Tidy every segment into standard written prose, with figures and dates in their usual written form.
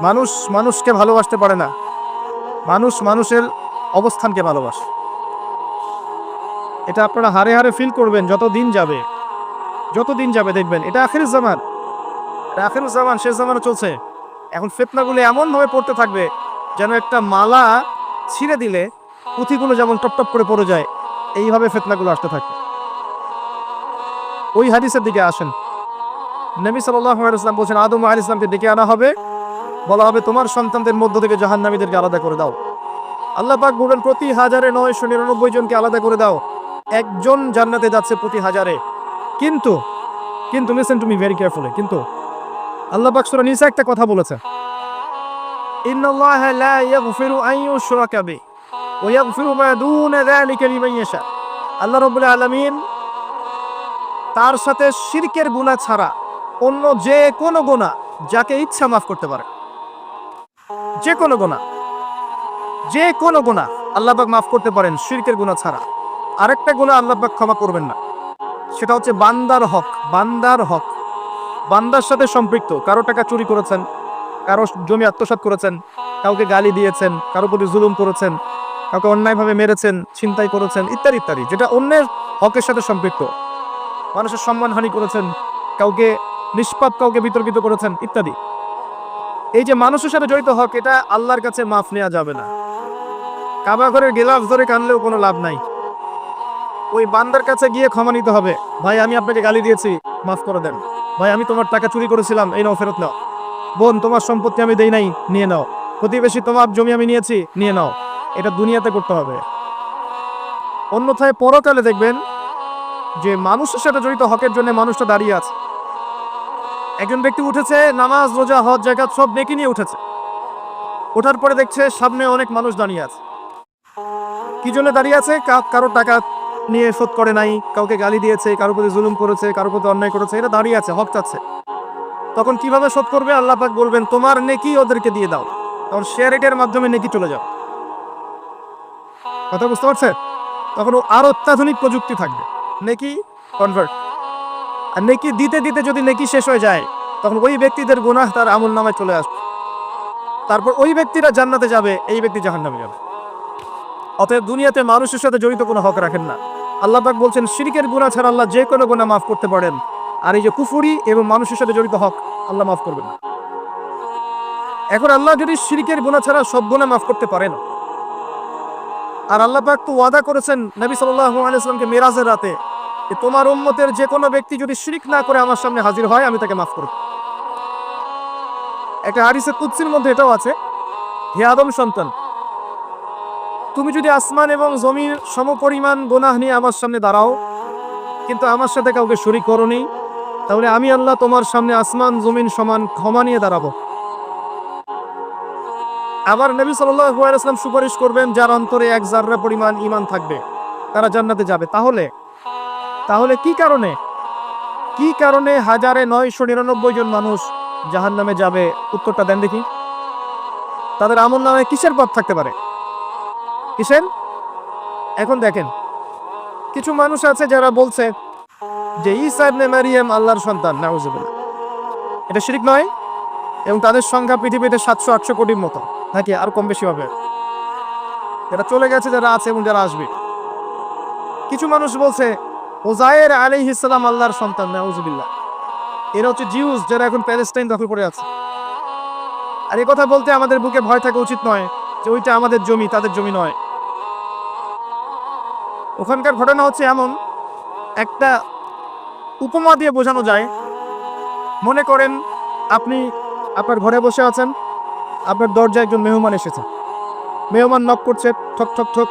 মানুষ মানুষকে ভালোবাসতে পারে না, মানুষ মানুষের অবস্থানকে ভালোবাসে। এটা আপনারা হারে হারে ফিল করবেন যত দিন যাবে দেখবেন এটা আখির জামান। এটা আখির জামান, শেষ জামানা চলছে। এখন ফিতনাগুলো এমন ভাবে পড়তে থাকবে যেন একটা মালা ছিঁড়ে দিলে পুঁথিগুলো যেমন টপ টপ করে পড়ে যায়, এইভাবে ফিতনাগুলো আসতে থাকবে। ওই হাদিসের দিকে আসেন। নবী সাল্লাল্লাহু আলাইহি ওয়াসাল্লাম বলেছেন, আদম আলাইহিস সালামকে ডেকে আনা হবে, বলা হবে তোমার সন্তানদের মধ্য থেকে জাহান্নামীদেরকে আলাদা করে দাও। আল্লাহ পাক বলেন প্রতি 1999 জনকে আলাদা করে দাও, একজন জান্নাতে যাচ্ছে প্রতি হাজারে। কিন্তু কিন্তু listen to me very carefully, কিন্তু আল্লাহ পাক সূরা নিসা একটা কথা বলেছেন, ইন্নাল্লাহা লা ইয়াগফিরু আন ইউশরাকা বিহি ওয়া ইয়াগফিরু মা দুনা যালিকা লিমান ইয়াশা। আল্লাহ রাব্বুল আলামিন তার সাথে শিরকের গুনাহ ছাড়া অন্য যে কোনো গুনাহ যাকে ইচ্ছা মাফ করতে পারে। যে কোনো গুনাহ আল্লাহ পাক মাফ করতে পারেন শিরকের গুনাহ ছাড়া। আরেকটা গুনাহ আল্লাহ পাক ক্ষমা করবেন না, সেটা হচ্ছে বান্দার হক। বান্দার সাথে সম্পৃক্ত, কারো টাকা চুরি করেছেন, কারো জমি আত্মসাৎ করেছেন, কাউকে গালি দিয়েছেন, কারো প্রতি জুলুম করেছেন, কাউকে অন্যায়ভাবে মেরেছেন, ছিনতাই করেছেন, ইত্যাদি ইত্যাদি, যেটা অন্যের হকের সাথে সম্পৃক্ত। মানুষের সম্মানহানি করেছেন, নিষ্পাপ কাউকে বিতর্কিত করেছেন, ইত্যাদি। এই যে মানুষের সাথে জড়িত হক, এটা আল্লাহর কাছে মাফ নেওয়া যাবে না। কাবা ঘরের গিলাফ ধরে কানলেও কোনো লাভ নাই। ওই বান্দার কাছে গিয়ে ক্ষমা নিতে হবে, ভাই আমি আপনাকে গালি দিয়েছি, মাফ করে দেন। ভাই আমি তোমার টাকা চুরি করেছিলাম, এই নাও ফেরত নাও। বোন তোমার সম্পত্তি আমি দেই নাই, নিয়ে নাও। প্রতিবেশী তোমার জমি আমি নিয়েছি, নিয়ে নাও। এটা দুনিয়াতে করতে হবে। অন্যথায় পরকালে দেখবেন যে মানুষের সাথে জড়িত হকের জন্য মানুষটা দাঁড়িয়ে আছে। একজন ব্যক্তি উঠেছে, নামাজ রোজা হজ জাকাত সব নেকি নিয়ে উঠেছে, ওঠার পরে দেখছে সামনে অনেক মানুষ দাঁড়িয়ে আছে। কি জন্য দাঁড়িয়ে আছে? কারো টাকা নিয়ে শোধ করে নাই, কাউকে গালি দিয়েছে, কারো প্রতি জুলুম করেছে, কারো প্রতি অন্যায় করেছে, এটা দাঁড়িয়ে আছে, হক চাচ্ছে। তখন কিভাবে শোধ করবে? আল্লাহ পাক বলবেন তোমার নেকি ওদেরকে দিয়ে দাও, তখন শেয়ার রেটের মাধ্যমে নেকি চলে যাও। কথা বুঝতে পারছে? তখন আরো অত্যাধুনিক প্রযুক্তি থাকবে, নেকি কনভার্ট। আর নেকি দিতে দিতে যদি নেকি শেষ হয়ে যায়, তখন ওই ব্যক্তিদের গুনাহ তার আমল নামায় চলে আসবে। তারপর ওই ব্যক্তিরা জান্নাতে যাবে, এই ব্যক্তি জাহান্নামে যাবে। অতএব দুনিয়াতে মানুষের সাথে জড়িত কোনো হক রাখেন না। আল্লাহ পাক বলছেন শিরকের গুনাহ ছাড়া আল্লাহ যে কোনো গুনাহ মাফ করতে পারেন। আর এই যে কুফরি এবং মানুষের সাথে জড়িত হক, আল্লাহ মাফ করবেন না। এখন আল্লাহ যদি শিরকের গুনাহ ছাড়া সব গুনাহ মাফ করতে পারেন, আর আল্লাহ পাক তো ওয়াদা করেছেন নবী সাল্লাল্লাহু আলাইহি ওয়াসাল্লামকে মেরাজের রাতে, যে তোমার উম্মতের যে কোনো ব্যক্তি যদি শিরক না করে আমার সামনে হাজির হয়, আমি তাকে মাফ করব। একটা হাদিসে কুদসির মধ্যে এটাও আছে, হে আদম সন্তান, তুমি যদি আসমান এবং জমির সমপরিমাণ গুনাহ নিয়ে আমার সামনে দাঁড়াও, কিন্তু আমার সাথে কাউকে শরীক করোনি, তাহলে আমি আল্লাহ তোমার সামনে আসমান জমিন সমান ক্ষমা নিয়ে দাঁড়াবো। আবার নবী সাল্লাল্লাহু আলাইহি ওয়াসাল্লাম সুপারিশ করবেন, যার অন্তরে এক জাররা পরিমাণ ঈমান থাকবে, তারা জান্নাতে যাবে। তাহলে কি কারণে 1999 জন মানুষ জাহান্নামে যাবে? উত্তরটা দেন দেখি। তাদের আমলনামায় কিসের পাপ থাকতে পারে? কিসের? এখন দেখেন, কিছু মানুষ আছে যারা বলছে যে ঈসা ইবনে মারিয়াম আল্লাহর সন্তান, নাউজুবিল্লাহ। এটা শিরক নয়? এবং তাদের সংখ্যা পৃথিবীতে 700-800 কোটির মতো, নাকি আর কম বেশি হবে? যারা চলে গেছে, যারা আছে এবং যারা আসবে। কিছু মানুষ বলছে উযায়ের আলাইহিস সালাম আল্লাহর সন্তান, নাউজুবিল্লাহ। এরা হচ্ছে জিউস, যারা এখন প্যালেস্টাইন দখল করে আছে। আর এই কথা বলতে আমাদের বুকে ভয় থাকা উচিত নয় যে ওইটা আমাদের জমি, তাদের জমি নয়। ওখানকার ঘটনা হচ্ছে এমন, একটা উপমা দিয়ে বোঝানো যায়। মনে করেন আপনি আপনার ঘরে বসে আছেন, আপনার দরজায় একজন মেহমান এসেছে। মেহমান নক করছে, ঠক ঠক ঠক,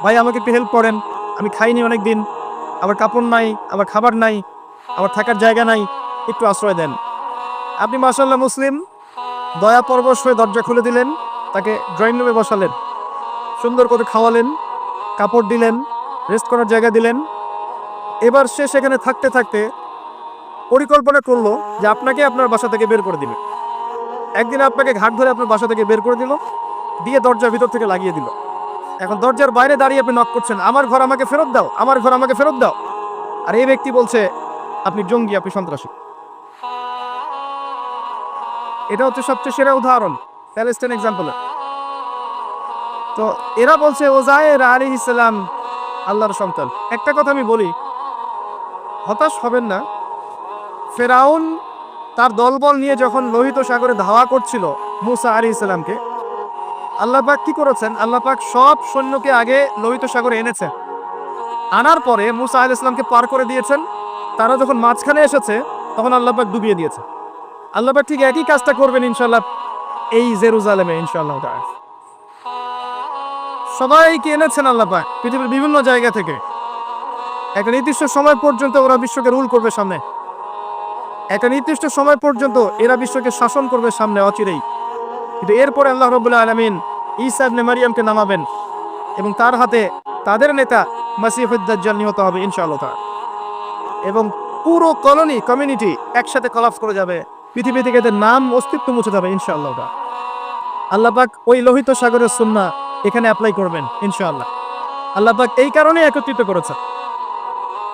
ভাই আমাকে একটু হেল্প করেন, আমি খাইনি অনেক দিন, আমার কাপড় নাই, আমার খাবার নাই, আমার থাকার জায়গা নাই, একটু আশ্রয় দেন। আপনি মাশাআল্লাহ মুসলিম, দয়া পরবশ হয়ে দরজা খুলে দিলেন, তাকে ড্রয়িং রুমে বসালেন, সুন্দর করে খাওয়ালেন, কাপড় দিলেন, রেস্ট করার জায়গা দিলেন। এবার সে সেখানে থাকতে থাকতে পরিকল্পনা করলো যে আপনাকে আপনার বাসা থেকে বের করে দিবে। একদিন আপনাকে ঘাট ধরে আপনার বাসা থেকে বের করে দিল, দিয়ে দরজার ভিতর থেকে লাগিয়ে দিল। এখন দরজার বাইরে দাঁড়িয়ে আপনি নক করছেন, আমার ঘর আমাকে ফেরত দাও, আমার ঘর আমাকে ফেরত দাও। আর এই ব্যক্তি বলছে আপনি জঙ্গি, আপনি সন্ত্রাসী। এটা হচ্ছে সবচেয়ে সেরা উদাহরণ প্যালেস্টাইন এক্সাম্পল। তো এরা বলছে ওজায়ের আলাইহিস সালাম আল্লাহর সন্তান। একটা কথা আমি বলি, হতাশ হবেন না। ফেরাউন তার দলবল নিয়ে যখন লোহিত সাগরে ধাওয়া করছিল মুসা আলাইহিস সালামকে, আল্লাহ পাক কি করেছেন? আল্লাহ পাক সব সৈন্যকে আগে লোহিত সাগরে এনেছেন, আনার পরে মুসা আলাইহিস সালামকে পার করে দিয়েছেন। তারা যখন মাঝখানে এসেছে তখন আল্লাহ পাক ডুবিয়ে দিয়েছে। আল্লাহ পাক ঠিক একই কাজটা করবেন ইনশাআল্লাহ এই জেরুজালেমে ইনশাআল্লাহ তাআলা। সবাইকে এনেছেন আল্লাহ পাক পৃথিবীর বিভিন্ন জায়গা থেকে। একটা নির্দিষ্ট সময় পর্যন্ত ওরা বিশ্বকে রুল করবে সামনে, একটা নির্দিষ্ট সময় পর্যন্ত এরা বিশ্বকে শাসন করবে সামনে অচিরেই। কিন্তু এরপরে আল্লাহ রাব্বুল আলামিন ঈসা ইবনে মারইয়ামকে নামাবেন এবং তার হাতে তাদের নেতা মাসিহুদ দাজ্জাল নিহত হবে ইনশাআল্লাহ তাআলা। এবং পুরো কলোনি কমিউনিটি একসাথে কলাপস করে যাবে, পৃথিবী থেকে এদের নাম অস্তিত্ব মুছে যাবে ইনশাআল্লাহ তাআলা। আল্লাহ পাক ওই লোহিত সাগরের সুন্নাহ এখানে অ্যাপ্লাই করবেন ইনশাআল্লাহ। আল্লাহ পাক এই কারণে একত্রিত করেছে,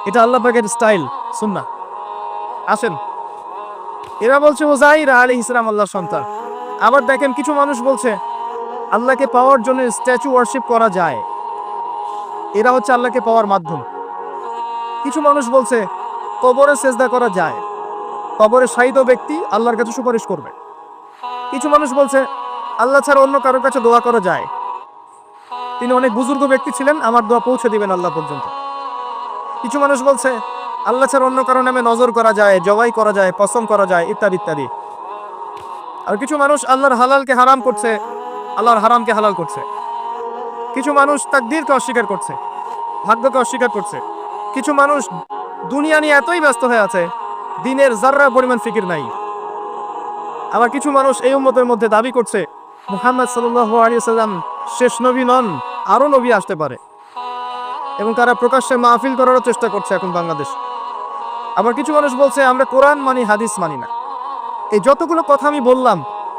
এটা আল্লাহ পাকের স্টাইল সুন্নাহ। আসেন, এরা বলছে ওজাইর আলাইহিস সালাম আল্লাহর সন্তান। আবার দেখেন কিছু মানুষ বলছে আল্লাহকে পাওয়ার জন্য স্ট্যাচু ওয়ার্শিপ করা যায়, এরা হচ্ছে আল্লাহকে পাওয়ার মাধ্যম। কিছু মানুষ বলছে কবরে সেজদা করা যায়, কবরে শায়িত ব্যক্তি আল্লাহর কাছে সুপারিশ করবে। কিছু মানুষ বলছে আল্লাহ ছাড়া অন্য কারোর কাছে দোয়া করা যায়, তিনি অনেক বুজুর্গ ব্যক্তি ছিলেন, আমার দোয়া পৌঁছে দিবেন আল্লাহ পর্যন্ত। কিছু মানুষ বলছে আল্লাহ ছাড়া অন্য কারো নামে নজর করা যায়, জবাই করা যায়, কসম করা যায়, ইত্যাদি ইত্যাদি। আর কিছু মানুষ আল্লাহর হালালকে হারাম করছে, আল্লাহর হারামকে হালাল করছে। কিছু মানুষ তাকদীরকে অস্বীকার করছে, ভাগ্যকে অস্বীকার করছে। কিছু মানুষ দুনিয়া নিয়ে এতই ব্যস্ত হয়ে আছে, দিনের যাররা পরিমাণ ফিকির নাই। আবার কিছু মানুষ এই উম্মতের মধ্যে দাবি করছে মুহাম্মদ সাল্লাল্লাহু আলাইহি ওয়াসাল্লাম শেষ নবী নন, আরো নবী আসতে পারে, এবং তারা প্রকাশ্যে মাহফিল করারও চেষ্টা করছে এখন বাংলাদেশ। আবার কিছু মানুষ বলছে আমরা কোরআন মানি, হাদিস মানি না। এই যতগুলো কথা আমি বললাম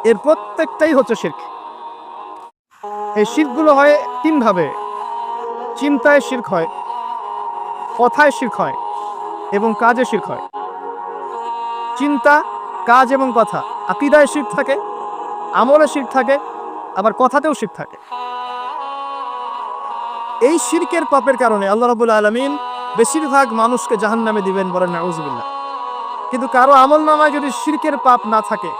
এর প্রত্যেকটাই হচ্ছে শিরক। এই শিরকগুলো হয় তিন ভাবে: চিন্তায় শিরক হয়, কথায় শিরক হয় এবং কাজে শিরক হয়। চিন্তা, কাজ এবং কথা, আকীদায় শিরক থাকে, আমলে শিরক থাকে, আবার কথাতেও শিরক থাকে। এই শিরকের পাপের কারণে আল্লাহ রাব্বুল আলামিন বেশিরভাগ মানুষকে জাহান্নামে দিবেন, বলেন নাউযুবিল্লাহ। কিন্তু কারো আমল নামায় যদি শিরকের পাপ না থাকে,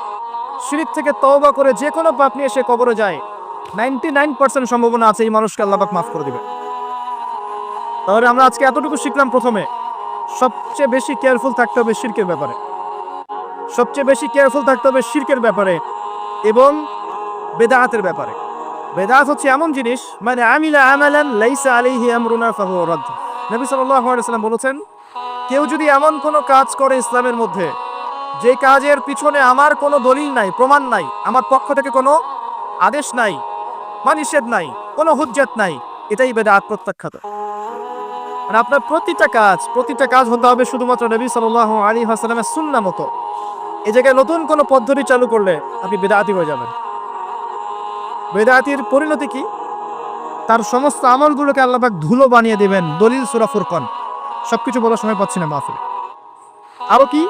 শিরক থেকে তওবা করে যে কোনো পাপ নিয়ে সে কবরে যায়, 99% সম্ভাবনা আছে এই মানুষকে আল্লাহ পাক মাফ করে দিবেন। তাহলে আমরা আজকে এতটুকু শিখলাম, প্রথমে সবচেয়ে বেশি কেয়ারফুল থাকতে হবে শিরকের ব্যাপারে, সবচেয়ে বেশি কেয়ারফুল থাকতে হবে শিরকের ব্যাপারে এবং বেদাতের ব্যাপারে। বেদাত হচ্ছে এমন জিনিস, মানে আমিলা আমালান লাইসা আলাইহি আমরুনা ফাহুয়া রাদ্দ। নবী সাল্লাল্লাহু আলাইহি ওয়াসাল্লাম বলেছেন, কেউ যদি এমন কোনো কাজ করে ইসলামের মধ্যে যে কাজের পিছনে আমার কোনো দলিল নাই, প্রমাণ নাই, আমার পক্ষ থেকে কোনো আদেশ নাই বা নিষেধ নাই, কোনো হুজ্জত নাই, এটাই বেদাত প্রত্যাখ্যাত। মানে আপনার প্রতিটা কাজ হতে হবে শুধুমাত্র নবী সাল্লাল্লাহু আলাইহি ওয়াসাল্লামের সুন্নাহ মতো। এই জায়গায় নতুন কোনো পদ্ধতি চালু করলে আপনি বেদাতি হয়ে যাবেন। বেদাতির পরিণতি কি? তার সমস্ত আমলগুলোকে আল্লাহ পাক ধুলো বানিয়ে দিবেন। দলিল সূরা ফুরকান। সবকিছু বলার সময় পাচ্ছি না মাহফিলে। আরো কি?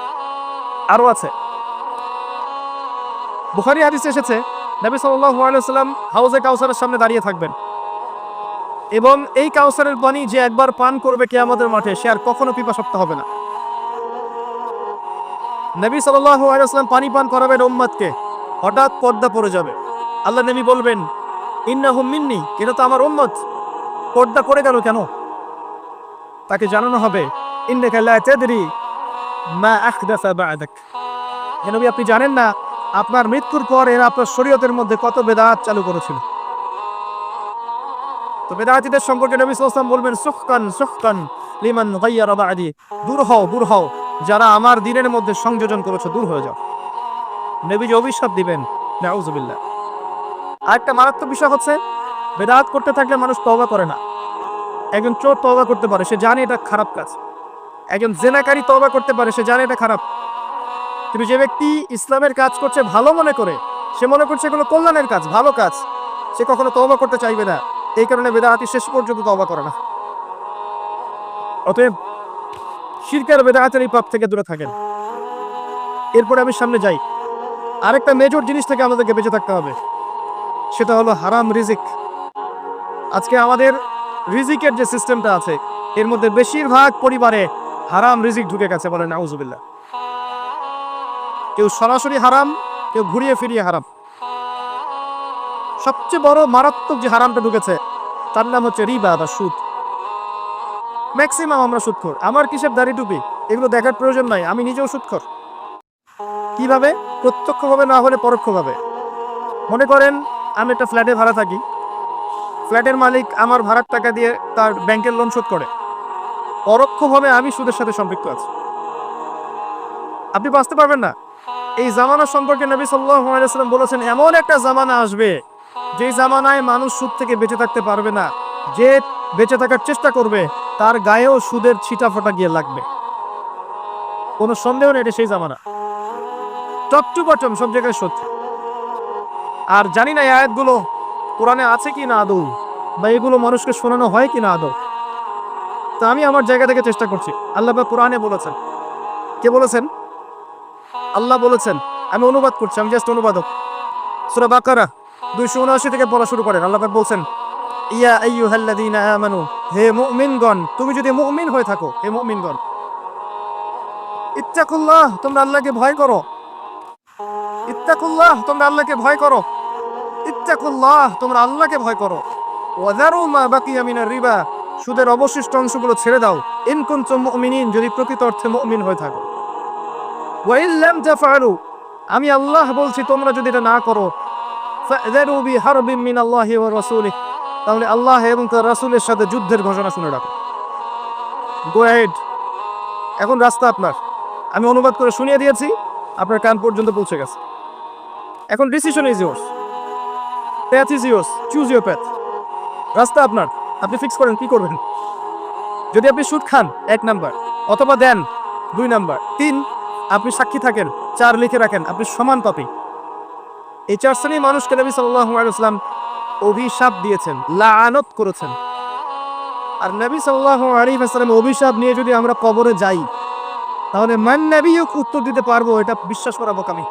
আরো আছে। বুখারী হাদিসে এসেছে নবী সাল্লাল্লাহু আলাইহি ওয়াসাল্লাম হাউজে কাউসারের সামনে দাঁড়িয়ে থাকবেন এবং এই কাউসারের পানি যে একবার পান করবে কিয়ামতের মাঠে, সে আর কখনো পিপাসার্ত হবে না। নবী সাল্লাল্লাহু আলাইহি ওয়াসাল্লাম পানি পান করাবেন উম্মতকে, হঠাৎ পর্দা পড়ে যাবে। আল্লাহ নবী বলবেন ইন্নাহুম মিন্নি, এটা তো আমার উম্মত, পর্দা পড়ে গেল কেন? তাকে জানানো হবে ইন্নাকা লা তাদরি মা আহদাসা বা'দাক, হে নবী আপনি জানেন না আপনার মৃত্যুর পর এরা আপনার শরীয়তের মধ্যে কত বেদাত চালু করেছিল। তো বেদাতীদের সম্পর্কে নবী সাল্লাল্লাহু আলাইহি ওয়াসাল্লাম বলবেন সুহকান সুহকান লিমান গায়্যারা বা'দি, দূর হও যারা আমার দ্বীনের মধ্যে সংযোজন করেছে, দূর হয়ে যাও। নবী যে অভিশাপ দিবেন, নাউযুবিল্লাহ। আরেকটা মারাত্মক বিষয় হচ্ছে বেদাত করতে থাকলে মানুষ তওবা করে না। একজন চোর তওবা করতে পারে, সে জানে এটা খারাপ কাজ। একজন জেনাকারী তওবা করতে পারে, সে জানে এটা খারাপ। কিন্তু যে ব্যক্তি ইসলামের কাজ করছে ভালো মনে করে, সে মনে করছে কোনো কল্যাণের কাজ, ভালো কাজ, সে কখনো তওবা করতে চাইবে না। এই কারণে বেদাতি শেষ পর্যন্ত তওবা করে না। অতএব শিরক আর বেদাতের এই পাপ থেকে দূরে থাকেন। এরপরে আমি সামনে যাই। আরেকটা মেজর জিনিস থেকে আমাদেরকে বেঁচে থাকতে হবে, সেটা হলো হারাম রিজিক। আজকে আমাদের রিজিকের যে সিস্টেমটা আছে, এর মধ্যে বেশিরভাগ পরিবারে হারাম রিজিক ঢুকে গেছে, বলেন নাউজুবিল্লাহ। কেউ সরাসরি হারাম, কেউ ঘুরিয়ে ফিরিয়ে হারাম। সবচেয়ে বড় মারাত্মক যে হারামটা ঢুকেছে তার নাম হচ্ছে রিবা বা সুদ। ম্যাক্সিমাম আমরা সুদখোর। আমার কিসের দাড়ি টুপি এগুলো দেখার প্রয়োজন নাই, আমি নিজেও সুদখোর। কিভাবে? প্রত্যক্ষভাবে না হলে পরোক্ষভাবে। মনে করেন আমি একটা ফ্ল্যাটে ভাড়া থাকি, ফ্ল্যাটের মালিক আমার ভাড়ার টাকা দিয়ে তার ব্যাংকের লোন শোধ করে, পরোক্ষভাবে আমি সুদের সাথে সম্পৃক্ত আছি। আপনি বাঁচতে পারবেন না। এই জামানা সম্পর্কে নবী সাল্লাল্লাহু আলাইহি ওয়াসাল্লাম বলেছেন, এমন একটা জামানা আসবে যে জামানায় মানুষ সুদ থেকে বেঁচে থাকতে পারবে না। যে বেঁচে থাকার চেষ্টা করবে তার গায়েও সুদের ছিটাফোঁটা গিয়ে লাগবে, কোনো সন্দেহ নেই, এটা সেই জামানা। টপ টু বটম সব জায়গায় সত্য। আর জানি না এই আয়াতগুলো কোরআনে আছে কি না আদৌ, বা এগুলো মানুষকে শোনানো হয় কি না আদৌ। তা আমি আমার জায়গা থেকে চেষ্টা করছি। আল্লাহ পাক কোরআনে বলেছেন, কে বলেছেন? আল্লাহ বলেছেন। আমি অনুবাদ করছি, আমি জাস্ট অনুবাদক। সূরা বাকারা 279 থেকে পড়া শুরু করেন। আল্লাহ পাক বলছেন, ইয়া আইয়ুহাল্লাযীনা আমানু, হে মুমিনগণ, তুমি যদি মুমিন হয়ে থাকো, হে মুমিনগণ, ইত্তাকুল্লাহ, তোমরা আল্লাহকে ভয় করো। ইত্তাকুল্লাহ, তোমরা আল্লাহকে ভয় করো। ইত্তাকুল্লাহ, তোমরা আল্লাহকে ভয় করো। ওয়াযারু মা বাকিয়া মিনার রিবা, সুদের অবশিষ্ট অংশগুলো ছেড়ে দাও। ইন কুনতুম মুমিনিন, যদি প্রকৃত অর্থে মুমিন হয়ে থাকো। ওয়া ইন লাম তাফআলু, আমি আল্লাহ বলছি তোমরা যদি এটা না করো, ফাযরু বিহারবিন মিনাল্লাহি ওয়া রাসূলিহি, তাহলে আল্লাহ এবং তার রাসূলের সাথে যুদ্ধের ঘোষণা শুনে রাখো। Go ahead. এখন রাস্তা আপনার। আমি অনুবাদ করে শুনিয়ে দিয়েছি, আপনার কান পর্যন্ত পৌঁছে গেছে। এখন decision is yours, path is yours, choose your path. রাস্তা আপনার, আপনি ফিক্স করেন কি করবেন। যদি আপনি সুদ খান 1 নাম্বার, অথবা দেন 2 নাম্বার, 3 আপনি সাক্ষী থাকেন, 4 লিখে রাখেন, আপনি সমান পাপী। এই 4 শ্রেণীর মানুষকে নবী সাল্লাল্লাহু আলাইহি ওয়াসাল্লাম অভিশাপ দিয়েছেন, লাআনত করেছেন। আর নবী সাল্লাল্লাহু আলাইহি ওয়াসাল্লাম অভিশাপ নিয়ে যদি আমরা কবরে যাই, তাহলে মান নবিয়ুক উত্তর দিতে পারবো, এটা বিশ্বাস করা বোকামি।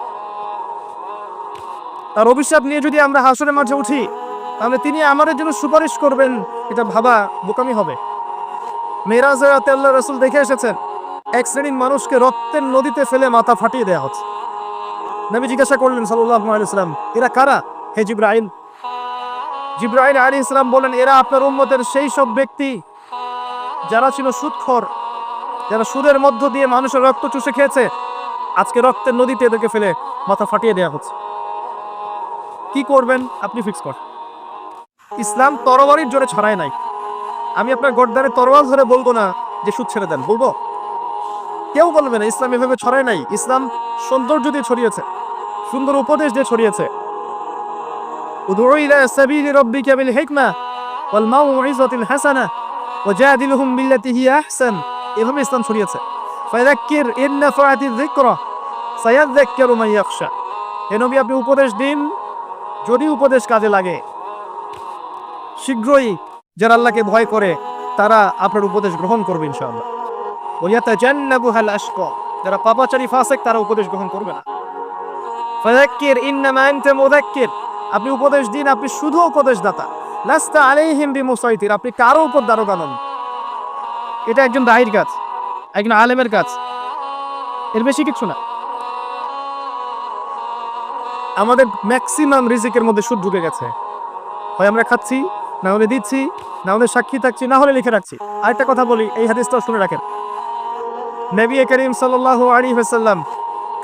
তার অভিশাপ নিয়ে যদি আমরা হাসরের মাঠে উঠি, তাহলে তিনি আমাদের জন্য সুপারিশ করবেন, এটা ভাবা বোকামি হবে। মেরাজে রাতে আল্লাহ রাসূল দেখে এসেছেন, এক শ্রেণীর মানুষকে রক্তের নদীতে ফেলে মাথা ফাটিয়ে দেওয়া হচ্ছে। নবী জিজ্ঞাসা করলেন সাল্লাল্লাহু আলাইহি ওয়াসাল্লাম, এরা কারা হে জিবরাইল? জিবরাইল আলাইহিস সালাম বলেন, এরা আপনার উম্মতের সেই সব ব্যক্তি যারা ছিল সুদখোর, যারা সুদের মধ্য দিয়ে মানুষের রক্ত চুষে খেয়েছে। আজকে রক্তের নদীতে এদেরকে ফেলে মাথা ফাটিয়ে দেওয়া হচ্ছে। কি করবেন আপনি ফিক্স কর। ইসলাম তরবারির জোরে ছড়ায় নাই। আমি আপনার গর্দানে তরোয়াল ধরে বলবো না যে সুদ ছেড়ে দেন, বলবো? কেউ বলবে না। ইসলাম এভাবে ছড়ায় নাই। ইসলাম সৌন্দর্য দিয়ে ছড়িয়েছে, সুন্দর উপদেশ দিয়ে ছড়িয়েছে। উদউ ইলা সাবিলি রাব্বিকা বিল হিকমা ওয়াল মাউইযাতিল হাসানাহ ওয়াজাদিলহুম বিল্লাতি হিয়া আহসান, এভাবে ইসলাম ছড়িয়েছে। ফাযাক্কির ইন নাফাআতিয যিকরা সায়াযাক্কারু মান ইয়াখশা, হে নবী আপনি উপদেশ দিন, যদি উপদেশ কাজে লাগে। শীঘ্রই যারা আল্লাহকে ভয় করে তারা আপনার উপদেশ গ্রহণ করবে ইনশাআল্লাহ। ওয়া ইয়াতাজান্নাবুহাল আশকা, যারা পাপাচারী ফাসিক তারা উপদেশ গ্রহণ করবে না। ফাযাক্কির ইন্নামা আনতা মুযাক্কির, আপনি উপদেশ দিন, আপনি শুধু উপদেশদাতা। লাস্তা আলাইহিম বিমুসাইতির, আপনি কারো উপর দারোগা নন। এটা একজন দায়ীর কাজ, একজন আলেমের কাজ, এর বেশি কিছু না। আমাদের ম্যাক্সিমাম রিজিকের মধ্যে সুদ ঢুকে গেছে। হয় আমরা খাচ্ছি, না হলে দিচ্ছি, না হলে সাক্ষী থাকছি, না হলে লিখে রাখছি। আরেকটা কথা বলি, এই হাদিসটা শুনে রাখেন। নবী করিম সাল্লাল্লাহু আলাইহি ওয়াসাল্লাম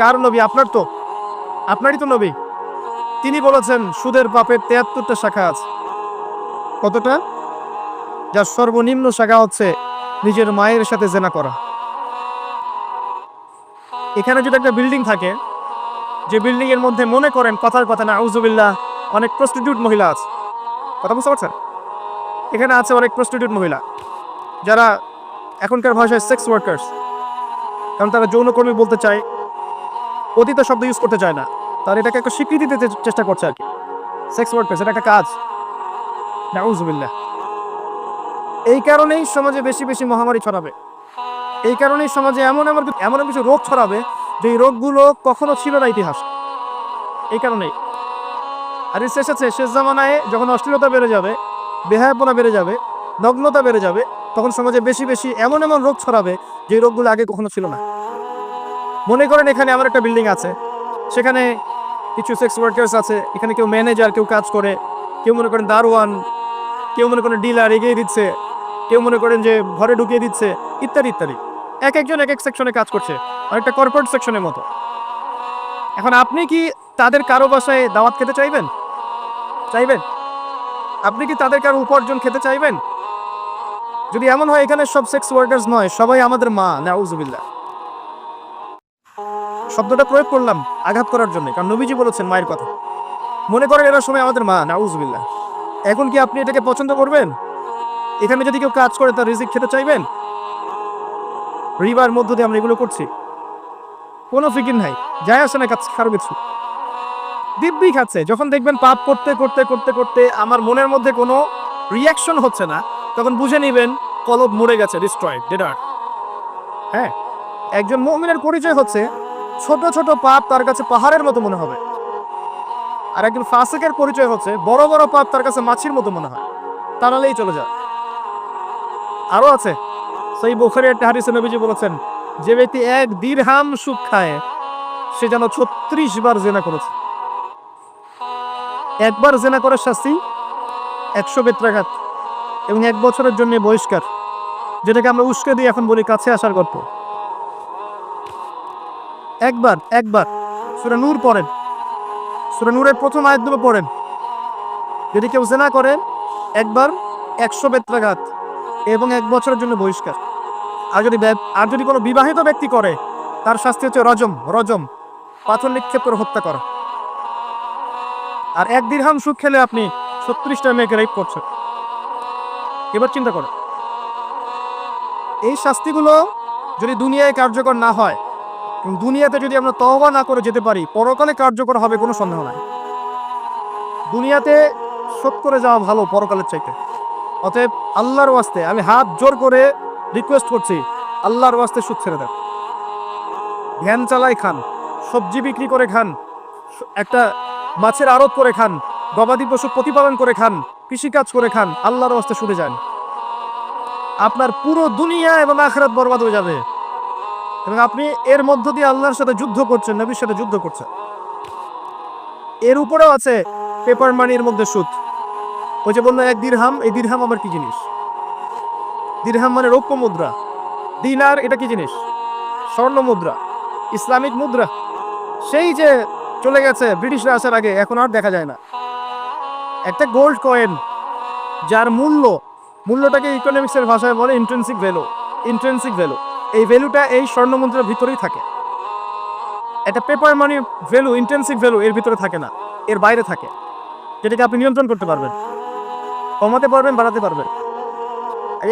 কার নবী? আপনার তো, আপনারই তো নবী। তিনি বলেছেন সুদের পাপের 73টা শাখা আছে। কতটা? যার সর্বনিম্ন শাখা হচ্ছে নিজের মায়ের সাথে জেনা করা। এখানে যদি একটা বিল্ডিং থাকে, যে বিল্ডিং এর মধ্যে মনে করেন কথার কথা না আউযুবিল্লাহ অনেক প্রস্টিটিউট মহিলা আছে, কথা বুঝতে পারছেন? এখানে আছে অনেক প্রস্টিটিউট মহিলা, যারা এখনকার ভাষায় সেক্স ওয়ার্কার্স, কারণ তারা যৌনকর্মী বলতে চায়, পতিতা শব্দ ইউজ করতে চায় না। তার এটাকে একটা স্বীকৃতি দিতে চেষ্টা করছে আর কি। সেক্স ওয়ার্কার্স, এটা একটা কাজ। নাউযুবিল্লাহ। এই কারণেই সমাজে বেশি বেশি মহামারী ছড়াবে। এই কারণেই সমাজে এমন কিছু রোগ ছড়াবে যে এই রোগগুলো কখনো ছিল না ইতিহাস। এই কারণেই। আর শেষ আছে, শেষ জামানায় যখন অশ্লীলতা বেড়ে যাবে, বেহায়াপনা বেড়ে যাবে, নগ্নতা বেড়ে যাবে, তখন সমাজে বেশি বেশি এমন এমন রোগ ছড়াবে যে রোগগুলো আগে কখনো ছিল না। মনে করেন এখানে আমার একটা বিল্ডিং আছে, সেখানে কিছু সেক্স ওয়ার্কার্স আছে, এখানে কেউ ম্যানেজার, কেউ কাজ করে, কেউ মনে করেন দারোয়ান, কেউ মনে করেন ডিলার এগিয়ে দিচ্ছে, কেউ মনে করেন যে ঘরে ঢুকিয়ে দিচ্ছে, ইত্যাদি ইত্যাদি। এক একজন এক এক সেকশনে কাজ করছে, অনেকটা কর্পোরেট সেকশনের মতো। এখন আপনি কি তাদের কারো বাসায় দাওয়াত খেতে চাইবেন? চাইবেন? আপনি কি তাদের কারো উপার্জন খেতে চাইবেন? যদি এমন হয় এখানে সব সেক্স ওয়ার্কার্স নয়, সবাই আমাদের মা, নাউজুবিল্লাহ। শব্দটা প্রয়োগ করলাম আঘাত করার জন্য, কারণ নবীজি বলেছেন মায়ের কথা। মনে করেন এরা সময় আমাদের মা, নাউজুবিল্লাহ। এখন কি আপনি এটাকে পছন্দ করবেন? এখানে যদি কেউ কাজ করে তার রিজিক খেতে চাইবেন? রিবার মধ্য দিয়ে আমরা এগুলো করছি, কোনো ফিকির নাই, যায় আসে না কারো কিছু, দিব্যি খাচ্ছে। যখন দেখবেন পাপ করতে করতে করতে করতে আমার মনের মধ্যে কোনো রিয়াকশন হচ্ছে না, তখন বুঝে নেবেন কলব মরে গেছে, ডিস্ট্রয়েড, ডেডার। হ্যাঁ, একজন মুমিনের পরিচয় হচ্ছে ছোট ছোট পাপ তার কাছে পাহাড়ের মতো মনে হবে, আর একজন ফাসিকের পরিচয় হচ্ছে বড় বড় পাপ তার কাছে মাছির মতো মনে হয়, তাহলেই চলে যায়। আরো আছে, সেই বুখারীর একটা হাদিসে নবীজি বলেছেন, যে ব্যক্তি 1 দিরহাম সুদ খায় সে যেন 36 বার জিনা করেছে। একবার জিনা করার শাস্তি 100 বেত্রাঘাত এবং 1 বছরের জন্য বহিষ্কার, যেটাকে আমরা উস্কে দিয়ে এখন বলি কাছে আসার গল্প। একবার সূরা নূর পড়েন, সূরা নূরের প্রথম আয়াতগুলো পড়েন। যদি কেউ জিনা করে একবার 100 বেত্রাঘাত এবং 1 বছরের জন্য বহিষ্কার। আর যদি কোনো বিবাহিত ব্যক্তি করে তার শাস্তি হচ্ছে রজম, পাথর নিক্ষেপ করে হত্যা করা। আর 1 দিরহাম সুদ খেলে আপনি 36টা মেয়েকে রেপ করছেন। এবার চিন্তা করেন, এই শাস্তিগুলো যদি দুনিয়ায় কার্যকর না হয়, দুনিয়াতে যদি আমরা তওবা না করে যেতে পারি, পরকালে কার্যকর হবে কোনো সন্দেহ নাই। দুনিয়াতে শোধ করে যাওয়া ভালো পরকালের চাইতে। অতএব আল্লাহর ওয়াস্তে আমি হাত জোর করে রিকোয়েস্ট করছি, আল্লাহর ওয়াস্তে সুদ ছেড়ে দেন। ভ্যান চালাই খান, সবজি বিক্রি করে খান, একটা মাছের আড়ত করে খান, গবাদি পশু প্রতিপালন করে খান, কৃষিকাজ করে খান, আল্লাহর ওয়াস্তে সুদে যান। আপনার পুরো দুনিয়া এবং আখিরাত বরবাদ হয়ে যাবে, এবং আপনি এর মধ্য দিয়ে আল্লাহর সাথে যুদ্ধ করছেন, নবীর সাথে যুদ্ধ করছেন। এর উপরেও আছে পেপার মানির মধ্যে সুদ। ওই যে বললো 1 দিরহাম, এই দিরহাম আবার কি জিনিস? দিরহাম মানে রৌপ্য মুদ্রা। দিনার এটা কি জিনিস? স্বর্ণ মুদ্রা, ইসলামিক মুদ্রা। সেই যে চলে গেছে ব্রিটিশরা আসার আগে, এখন আর দেখা যায় না। একটা গোল্ড কয়েন যার মূল্যটাকে ইকোনমিক্সের ভাষায় বলে ইন্ট্রিনসিক ভ্যালু। এই ভ্যালুটা এই স্বর্ণ মুদ্রার ভিতরেই থাকে। একটা পেপার মানি ভ্যালু, ইন্ট্রিনসিক ভ্যালু এর ভিতরে থাকে না, এর বাইরে থাকে, যেটাকে আপনি নিয়ন্ত্রণ করতে পারবেন, কমাতে পারবেন, বাড়াতে পারবেন।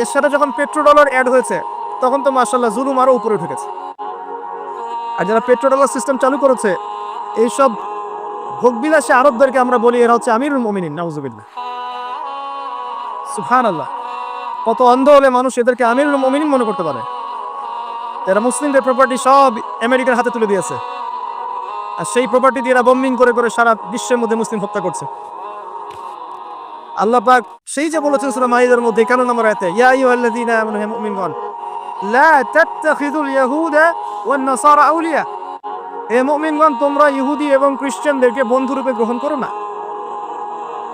এর সাথে যখন পেট্রোডলার অ্যাড হয়েছে, তখন তো মাশাআল্লাহ জুলুম আরো উপরে উঠে গেছে। আর যারা পেট্রোডলার সিস্টেম চালু করেছে, এইসব ভোগবিলাসী আরবদেরকে আমরা বলি এরা হচ্ছে আমিরুল মুমিনিন, নাউজুবিল্লাহ, সুবহানাল্লাহ। কত অন্ধ হলে মানুষ এদেরকে আমিরুল মুমিনিন মনে করতে পারে। এরা মুসলিমদের প্রপার্টি সব আমেরিকার হাতে তুলে দিয়েছে, আর সেই প্রপার্টি দিয়ে এরা বম্বিং করে করে সারা বিশ্বের মধ্যে মুসলিম হত্যা করছে। আল্লাহ পাক সেই যে বলেছেন সূরা মাইদার মধ্যে 51 নম্বর আয়াতে, ইয়া আইয়ুহাল্লাযীনা আমানু হে মুমিনগণ, লা তাত্তাখিযুল ইয়াহুদা ওয়ান নাসারা আউলিয়া। হে মুমিনগণ, তোমরা ইহুদি এবং খ্রিস্টানদেরকে বন্ধুরূপে গ্রহণ করো না।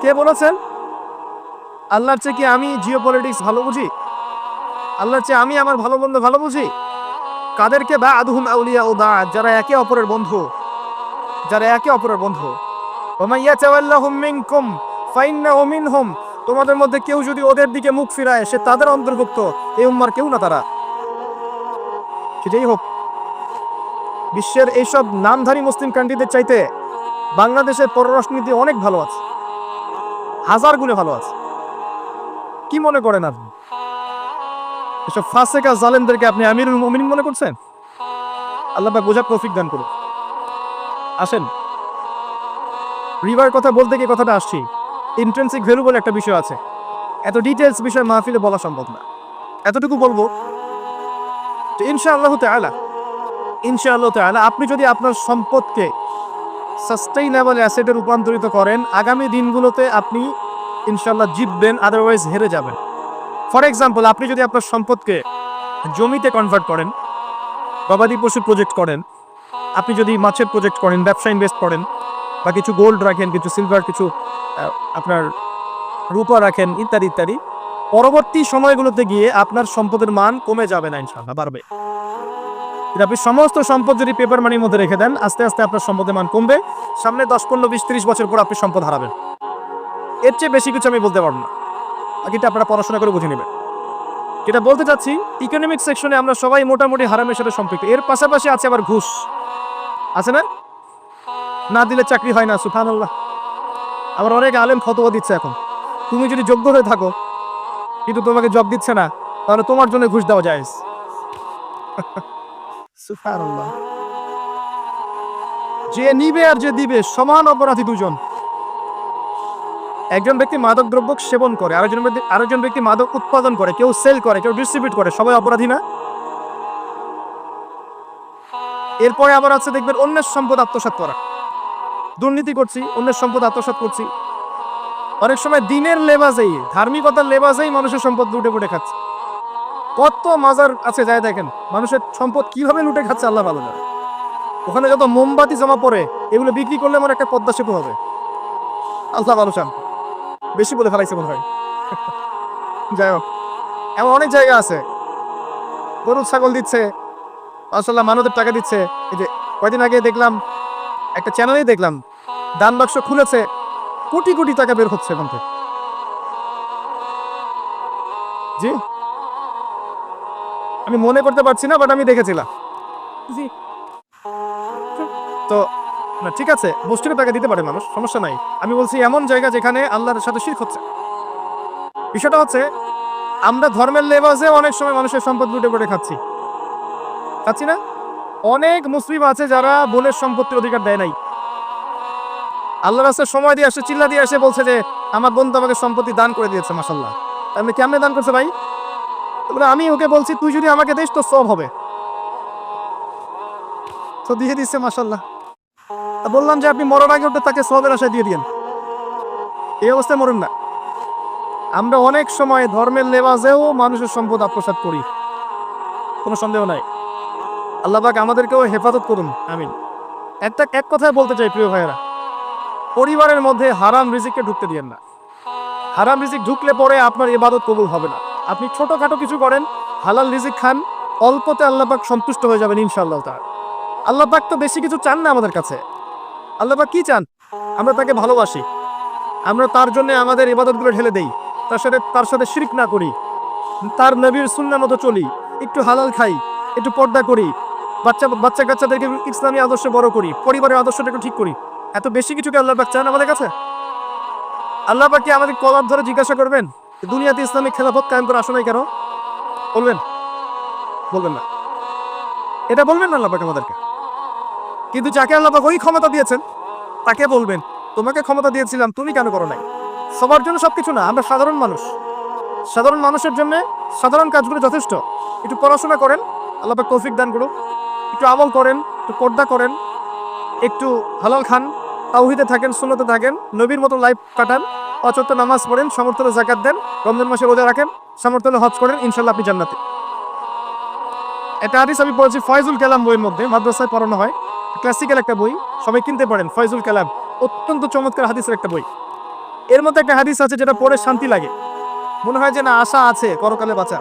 কে বলেছেন? আল্লাহর চেয়ে কি আমি জিওপলিটিক্স ভালো বুঝি? আল্লাহর চেয়ে আমি আমার ভালো মন্দ ভালো বুঝি? কাদেরকে? বা'দুহুম আউলিয়া ও বা'দ, যারা একে অপরের বন্ধু। ওয়া মান ইয়াতাওয়াল্লাহুম মিনকুম ফাইন্নাহু মিনহুম। তোমাদের মধ্যে কেউ যদি ওদের দিকে মুখ ফিরায়, সে তাদের অন্তর্ভুক্ত, এই উম্মার কেউ না তারা। সেটাই হোক, বিশ্বের এইসব নামধারী মুসলিম কান্ট্রিদের চাইতে বাংলাদেশের পররাষ্ট্রনীতি অনেক ভালো আছে, 1000 গুণে ভালো আছে। কি মনে করেন আপনি? এসব ফাসেকা জালেমদেরকে আপনি আমিরুল মুমিনিন মনে করছেন? আল্লাহ পাক বোঝার তৌফিক দান করুন। আসেন, রিবার কথা বলতে গিয়ে কথাটা আসছি, ইন্ট্রিনসিক ভ্যালু বলে একটা বিষয় আছে। এত ডিটেলস বিষয় মাহফিলে বলা সম্ভব না, এতটুকু বলবো যে ইনশাআল্লাহ তাআলা আপনি যদি আপনার সম্পদকে সাস্টেইনেবল অ্যাসেটে রূপান্তরিত করেন, আগামী দিনগুলোতে আপনি ইনশাল্লাহ জিতবেন, আদারওয়াইজ হেরে যাবেন। ফর এক্সাম্পল, আপনি যদি আপনার সম্পদকে জমিতে কনভার্ট করেন, গবাদি পশু প্রজেক্ট করেন, আপনি যদি মাছের প্রজেক্ট করেন, ব্যবসা ইনভেস্ট করেন, বা কিছু গোল্ড রাখেন, কিছু সিলভার, কিছু আপনার রূপা রাখেন, ইত্যাদি ইত্যাদি, পরবর্তী সময়গুলোতে গিয়ে আপনার সম্পদের মান কমে যাবে না, ইনশাআল্লাহ বাড়বে। আপনি সমস্ত সম্পদ যদি পেপার মানির মধ্যে রেখে দেন, আস্তে আস্তে আপনার সম্পদের মান কমবে। সামনে 10, 15, 20, 30 বছর পর আপনি সম্পদ হারাবেন। এর চেয়ে বেশি কিছু আমি বলতে পারবো না, বাকিটা আপনারা পড়াশোনা করে বুঝে নেবেন। যেটা বলতে চাচ্ছি, ইকোনমিক সেকশনে আমরা সবাই মোটামুটি হারামের সাথে সম্পৃক্ত। এর পাশাপাশি আছে আবার ঘুষ, আছে না? না দিলে চাকরি হয় না, সুবহানাল্লাহ। আবার অনেক আলেম ফতোয়া দিচ্ছে এখন, তুমি যদি যোগ্য হয়ে থাকো কিন্তু তোমাকে জব দিচ্ছে না, তাহলে তোমার জন্য ঘুষ দেওয়া জায়েজ। সুবহানাল্লাহ। যে নিবে আর যে দিবে সমান অপরাধী দুজন। একজন ব্যক্তি মাদক দ্রব্য সেবন করে, আরেকজন ব্যক্তি মাদক উৎপাদন করে, কেউ সেল করে, কেউ ডিস্ট্রিবিউট করে, সবাই অপরাধী না? এরপরে আবার আছে দেখবেন অন্যের সম্পদ আত্মসাৎ করা, দুর্নীতি করছি, অন্যের সম্পদ আত্মসাৎ করছি। অনেক সময় দিনের লেবাজেই, ধার্মিকতার লেবাজেই মানুষের সম্পদ লুটে পুটে খাচ্ছে। কত মাজার আছে যায় দেখেন, মানুষের সম্পদ কিভাবে লুটে খাচ্ছে আল্লাহ ভালো জানে। ওখানে যত মোমবাতি জমা পড়ে, এগুলো বিক্রি করলে আমার একটা পদ্মা সেতু হবে, আল্লাহ ভালো চান। বেশি বলে ফেলাইছে মনে হয়। যাই হোক, এমন অনেক জায়গা আছে গরু ছাগল দিচ্ছে, মাশাআল্লাহ মানবের টাকা দিচ্ছে। এই যে কয়দিন আগে দেখলাম একটা চ্যানেলেই দেখলাম, দান বাক্স খুলেছে, কোটি কোটি টাকা বের হচ্ছে এখান থেকে। জি, আমি মনে করতে পারছি না, বাট আমি দেখেছিলাম। জি, তো না ঠিক আছে, মুষ্টির টাকা দিতে পারে মানুষ, সমস্যা নাই। আমি বলছি এমন জায়গা যেখানে আল্লাহর সাথে শিরক হচ্ছে। বিষয়টা হচ্ছে, আমরা ধর্মের লেবাসে অনেক সময় মানুষের সম্পদ লুটে পড়ে খাচ্ছি না? অনেক মুসলিম আছে যারা বোনের সম্পত্তির অধিকার দেয় নাই। আল্লাহর রাস্তায় সময় দিয়ে আসে, চিল্লা দিয়ে আসে, বলছে যে আমার বোন তো আমাকে সম্পত্তি দান করে দিয়েছে, মাশাআল্লাহ। আমি কেমনে দান করছে ভাই? বলে আমি ওকে বলছি তুই যদি আমাকে দিস তো সব হবে, তো দিয়ে দিচ্ছে, মাশাআল্লাহ। বললাম যে আপনি মরার আগে ওটা তাকে সবের আশায় দিয়ে দিয়েন, এই অবস্থায় মরেন না। আমরা অনেক সময় ধর্মের লেবাসেও মানুষের সম্পদ আত্মসাৎ করি, কোনো সন্দেহ নাই। আল্লাহ পাক আমাদেরকেও হেফাজত করুন, আমিন। এক কথায় বলতে চাই প্রিয় ভাইয়েরা, পরিবারের মধ্যে হারাম রিজিককে ঢুকতে দিয়েন না। হারাম রিজিক ঢুকলে পরে আপনার ইবাদত কবুল হবে না। আপনি ছোটখাটো কিছু করেন, হালাল রিজিক খান, অল্পতে আল্লাহ পাক সন্তুষ্ট হয়ে যাবেন ইনশাআল্লাহ তাআলা। আল্লাহ পাক তো বেশি কিছু চান না আমাদের কাছে। আল্লাহ পাক কি চান? আমরা তাকে ভালোবাসি, আমরা তার জন্য আমাদের ইবাদতগুলো ঢেলে দেই, তার সাথে শিরক না করি, তার নবীর সুন্নাহ মতো চলি, একটু হালাল খাই, একটু পর্দা করি, বাচ্চা কাচ্চাদেরকে ইসলামী আদর্শে বড় করি, পরিবারের আদর্শটা একটু ঠিক করি। এত বেশি কিছু কি আল্লাহ পাক চান আমাদের কাছে? আল্লাহ পাক কি আমাদের কলার ধরে জিজ্ঞাসা করবেন দুনিয়াতে ইসলামিক খেলাফত কায়েম করে আসো নাই কেন? বলবেন? বলবেন না, এটা বলবেন না আল্লাহ পাক আমাদেরকে। কিন্তু যাকে আল্লাহ পাক ওই ক্ষমতা দিয়েছেন তাকে বলবেন তোমাকে ক্ষমতা দিয়েছিলাম, তুমি কেন করো নাই? সবার জন্য সবকিছু না, আমরা সাধারণ মানুষ, সাধারণ মানুষের জন্য সাধারণ কাজগুলো যথেষ্ট। একটু পড়াশোনা করেন, আল্লাহ পাক তৌফিক দান করুন, একটু আমল করেন, একটু পর্দা করেন, একটু হালাল খান, তাওহীদে থাকেন, সুন্নতে থাকেন, নবীর মতো লাইফ কাটান, 5 ওয়াক্ত নামাজ পড়েন, সামর্থ্য হলে যাকাত দেন, রমজান মাসে রোজা রাখেন, সামর্থ্য হলে হজ করেন, ইনশাআল্লাহ আপনি জান্নাতে। একটা হাদিস আমি পড়েছি ফয়জুল কালাম বইয়ের মধ্যে, মাদ্রাসায় পড়ানো হয়, ক্লাসিক্যাল একটা বই, সবাই কিনতে পারেন। ফয়জুল কালাম অত্যন্ত চমৎকার হাদিসের একটা বই। এর মধ্যে একটা হাদিস আছে যেটা পড়ে শান্তি লাগে, মনে হয় যে না আশা আছে পরকালে বাঁচা।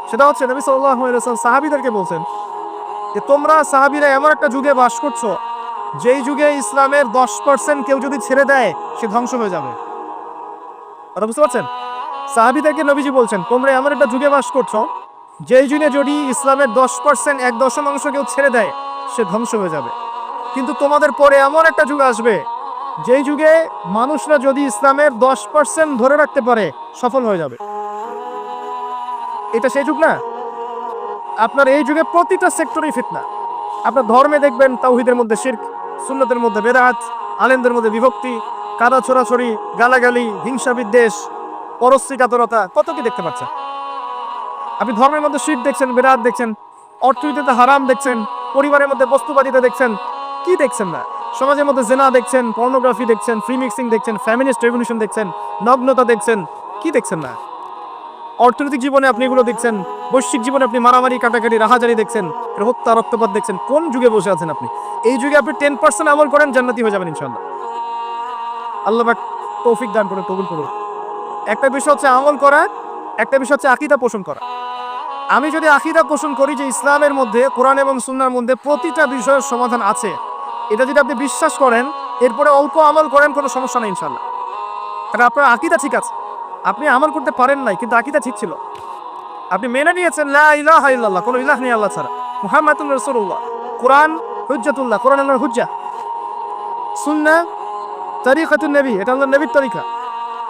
সেটা হচ্ছে নবী সাল্লাল্লাহু আলাইহি ওয়াসাল্লাম সাহাবীদেরকে বলছেন যে তোমরা সাহাবীরা এমন একটা যুগে বাস করছো যেই যুগে ইসলামের 10% কেউ যদি ছেড়ে দেয় সে ধ্বংস হয়ে যাবে। কথা বুঝতে পারছেন? সাহাবীদেরকে নবীজি বলছেন তোমরা এমন একটা যুগে বাস করছো যেই যুগে যদি ইসলামের 10%, 1/10 কেউ ছেড়ে দেয় সে ধ্বংস হয়ে যাবে। কিন্তু তোমাদের পরে এমন একটা যুগ আসবে যেই যুগে মানুষরা যদি ইসলামের 10% ধরে রাখতে পারে সফল হয়ে যাবে। এটা সেই যুগ না? আপনার এই যুগে প্রতিটা সেক্টরেই ফিতনা। আপনার ধর্মে দেখবেন তাওহীদের মধ্যে শিরক, সুন্নতের মধ্যে বেদাত, আলেমদের মধ্যে বিভক্তি, কাদা ছোড়াছড়ি, গালাগালি, হিংসা বিদ্বেষ, পরশ্রী কাতরতা, কত কি দেখতে পাচ্ছেন। আপনি ধর্মের মধ্যে শিরক দেখছেন, বেদাত দেখছেন, অর্থনীতিতে হারাম দেখছেন, পরিবারের মধ্যে বস্তুবাদিতা দেখছেন, কি দেখছেন না? সমাজের মধ্যে জেনা দেখছেন, পর্নোগ্রাফি দেখছেন, ফ্রি মিক্সিং দেখছেন, ফ্যামিনিস্ট রেভলিউশন দেখছেন, নগ্নতা দেখছেন, কি দেখছেন না? অর্থনৈতিক জীবনে আপনি এগুলো দেখছেন, বৈশ্বিক জীবনে আপনি মারামারি কাটাকাটি রাহাজারি দেখছেন, হত্যা রক্তপাত দেখছেন। কোন যুগে বসে আছেন আপনি? এই যুগে আপনি 10% আমল করেন, জান্নাতি হয়ে যাবেন ইনশাআল্লাহ। আল্লাহ পাক তৌফিক দান করে, কবুল করুন। একটা বিষয় হচ্ছে আমল করা, একটা বিষয় হচ্ছে আকীদা পোষণ করা। আমি যদি আকীদা পোষণ করি যে ইসলামের মধ্যে, কোরআন এবং সুন্নাহর মধ্যে প্রতিটা বিষয়ের সমাধান আছে, এটা যদি আপনি বিশ্বাস করেন, এরপরে অল্প আমল করেন, কোনো সমস্যা নেই ইনশাআল্লাহ। কারণ আপনার আকীদা ঠিক আছে। আপনি আমল করতে পারেন নাই, কিন্তু আকীদা ঠিক ছিল। আপনি মেনে নিয়েছেন লা ইলাহা ইল্লাল্লাহ, কোনো ইলাহ নেই আল্লাহ ছাড়া, মুহাম্মাদুর রাসূলুল্লাহ, কোরআন হুজ্জাতুল্লাহ, কোরআন আল্লাহর হুজ্জা, সুন্নাহ তরিকাতুন নবী, এটা আল্লাহর নবীর তরিকা।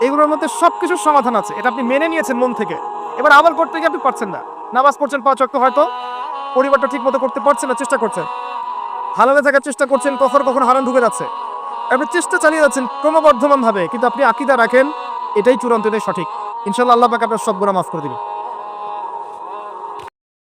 এগুলোর মধ্যে সবকিছুর সমাধান আছে, এটা আপনি মেনে নিয়েছেন মন থেকে। এবার আমল করতে গিয়ে আপনি পারছেন না। নামাজ পড়ছেন 5 ওয়াক্ত, হয়তো পরিবারটা ঠিক মতো করতে পারছেন না, চেষ্টা করছেন, হালালে থাকার চেষ্টা করছেন, কখনো কখনো হারাম ঢুকে যাচ্ছে, আপনি চেষ্টা চালিয়ে যাচ্ছেন ক্রমবর্ধমান ভাবে, কিন্তু আপনি আকীদা রাখেন, এটাই চূড়ান্ত, এটাই সঠিক। ইনশাআল্লাহ আল্লাহ পাক আপনার সব গুনাহ মাফ করে দিবেন।